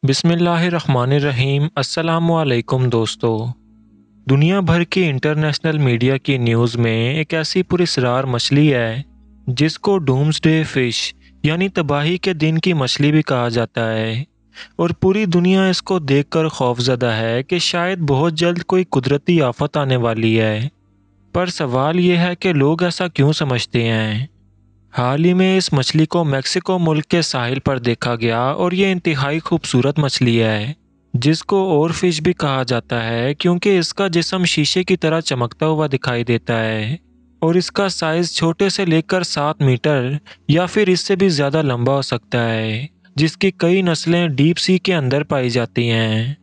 بسم اللہ الرحمن الرحیم۔ السلام علیکم دوستو۔ دنیا بھر کی انٹرنیشنل میڈیا کی نیوز میں ایک ایسی پراسرار مچھلی ہے جس کو ڈومز ڈے فش یعنی تباہی کے دن کی مچھلی بھی کہا جاتا ہے، اور پوری دنیا اس کو دیکھ کر خوفزدہ ہے کہ شاید بہت جلد کوئی قدرتی آفت آنے والی ہے۔ پر سوال یہ ہے کہ لوگ ایسا کیوں سمجھتے ہیں؟ حال ہی میں اس مچھلی کو میکسیکو ملک کے ساحل پر دیکھا گیا، اور یہ انتہائی خوبصورت مچھلی ہے جس کو اور فش بھی کہا جاتا ہے کیونکہ اس کا جسم شیشے کی طرح چمکتا ہوا دکھائی دیتا ہے، اور اس کا سائز چھوٹے سے لے کر 7 میٹر یا پھر اس سے بھی زیادہ لمبا ہو سکتا ہے، جس کی کئی نسلیں ڈیپ سی کے اندر پائی جاتی ہیں۔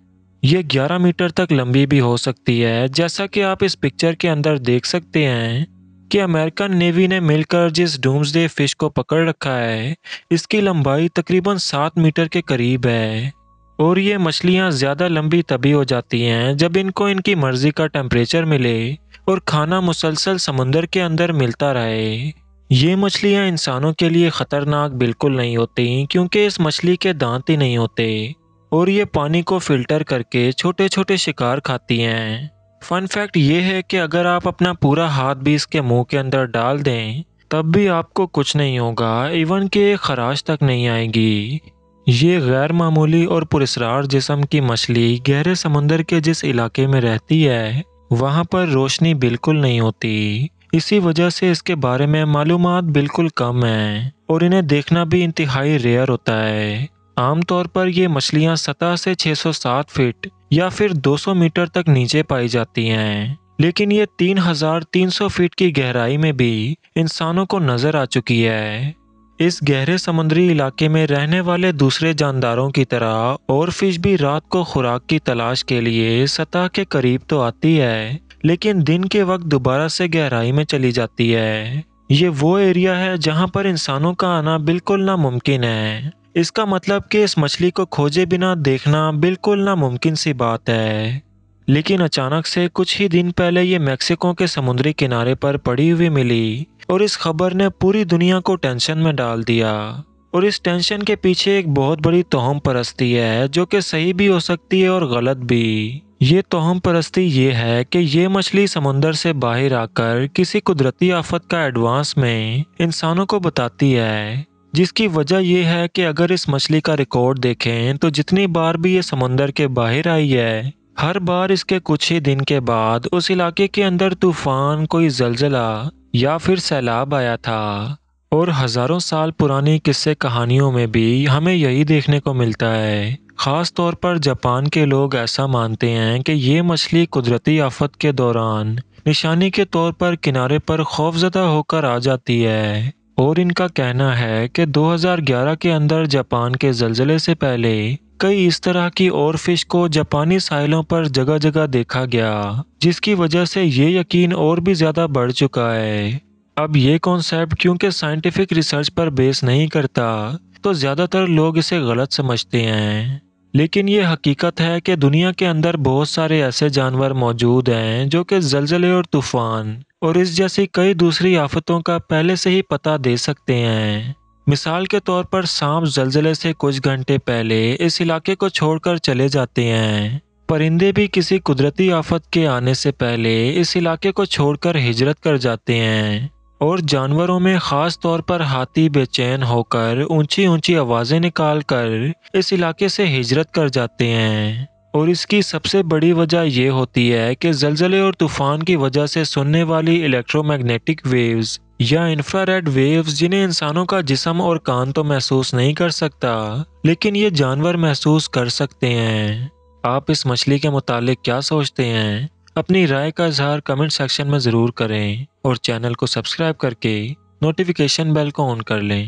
یہ 11 میٹر تک لمبی بھی ہو سکتی ہے، جیسا کہ آپ اس پکچر کے اندر دیکھ سکتے ہیں کہ امریکن نیوی نے مل کر جس ڈومز ڈے فش کو پکڑ رکھا ہے اس کی لمبائی تقریباً 7 میٹر کے قریب ہے، اور یہ مچھلیاں زیادہ لمبی تبھی ہو جاتی ہیں جب ان کو ان کی مرضی کا ٹیمپریچر ملے اور کھانا مسلسل سمندر کے اندر ملتا رہے۔ یہ مچھلیاں انسانوں کے لیے خطرناک بالکل نہیں ہوتی کیونکہ اس مچھلی کے دانت ہی نہیں ہوتے، اور یہ پانی کو فلٹر کر کے چھوٹے چھوٹے شکار کھاتی ہیں۔ فن فیکٹ یہ ہے کہ اگر آپ اپنا پورا ہاتھ بھی اس کے منہ کے اندر ڈال دیں تب بھی آپ کو کچھ نہیں ہوگا، ایون کہ ایک خراش تک نہیں آئے گی۔ یہ غیر معمولی اور پراسرار جسم کی مچھلی گہرے سمندر کے جس علاقے میں رہتی ہے وہاں پر روشنی بالکل نہیں ہوتی، اسی وجہ سے اس کے بارے میں معلومات بالکل کم ہیں، اور انہیں دیکھنا بھی انتہائی ریئر ہوتا ہے۔ عام طور پر یہ مچھلیاں سطح سے 607 فٹ یا پھر 200 میٹر تک نیچے پائی جاتی ہیں، لیکن یہ 3300 فٹ کی گہرائی میں بھی انسانوں کو نظر آ چکی ہے۔ اس گہرے سمندری علاقے میں رہنے والے دوسرے جانداروں کی طرح اور فش بھی رات کو خوراک کی تلاش کے لیے سطح کے قریب تو آتی ہے، لیکن دن کے وقت دوبارہ سے گہرائی میں چلی جاتی ہے۔ یہ وہ ایریا ہے جہاں پر انسانوں کا آنا بالکل ناممکن ہے۔ اس کا مطلب کہ اس مچھلی کو کھوجے بنا دیکھنا بالکل ناممکن سی بات ہے۔ لیکن اچانک سے کچھ ہی دن پہلے یہ میکسیکو کے سمندری کنارے پر پڑی ہوئی ملی، اور اس خبر نے پوری دنیا کو ٹینشن میں ڈال دیا، اور اس ٹینشن کے پیچھے ایک بہت بڑی توہم پرستی ہے جو کہ صحیح بھی ہو سکتی ہے اور غلط بھی۔ یہ توہم پرستی یہ ہے کہ یہ مچھلی سمندر سے باہر آ کر کسی قدرتی آفت کا ایڈوانس میں انسانوں کو بتاتی ہے، جس کی وجہ یہ ہے کہ اگر اس مچھلی کا ریکارڈ دیکھیں تو جتنی بار بھی یہ سمندر کے باہر آئی ہے ہر بار اس کے کچھ ہی دن کے بعد اس علاقے کے اندر طوفان، کوئی زلزلہ یا پھر سیلاب آیا تھا، اور ہزاروں سال پرانی قصے کہانیوں میں بھی ہمیں یہی دیکھنے کو ملتا ہے۔ خاص طور پر جاپان کے لوگ ایسا مانتے ہیں کہ یہ مچھلی قدرتی آفت کے دوران نشانی کے طور پر کنارے پر خوفزدہ ہو کر آ جاتی ہے، اور ان کا کہنا ہے کہ 2011 کے اندر جاپان کے زلزلے سے پہلے کئی اس طرح کی اور فش کو جاپانی ساحلوں پر جگہ جگہ دیکھا گیا، جس کی وجہ سے یہ یقین اور بھی زیادہ بڑھ چکا ہے۔ اب یہ کانسیپٹ کیونکہ سائنٹیفک ریسرچ پر بیس نہیں کرتا تو زیادہ تر لوگ اسے غلط سمجھتے ہیں، لیکن یہ حقیقت ہے کہ دنیا کے اندر بہت سارے ایسے جانور موجود ہیں جو کہ زلزلے اور طوفان اور اس جیسی کئی دوسری آفتوں کا پہلے سے ہی پتہ دے سکتے ہیں۔ مثال کے طور پر سانپ زلزلے سے کچھ گھنٹے پہلے اس علاقے کو چھوڑ کر چلے جاتے ہیں۔ پرندے بھی کسی قدرتی آفت کے آنے سے پہلے اس علاقے کو چھوڑ کر ہجرت کر جاتے ہیں، اور جانوروں میں خاص طور پر ہاتھی بے چین ہو کر اونچی اونچی آوازیں نکال کر اس علاقے سے ہجرت کر جاتے ہیں، اور اس کی سب سے بڑی وجہ یہ ہوتی ہے کہ زلزلے اور طوفان کی وجہ سے سننے والی الیکٹرو میگنیٹک ویوز یا انفراریڈ ویوز، جنہیں انسانوں کا جسم اور کان تو محسوس نہیں کر سکتا لیکن یہ جانور محسوس کر سکتے ہیں۔ آپ اس مچھلی کے متعلق کیا سوچتے ہیں؟ اپنی رائے کا اظہار کمنٹ سیکشن میں ضرور کریں، اور چینل کو سبسکرائب کر کے نوٹیفیکیشن بیل کو آن کر لیں۔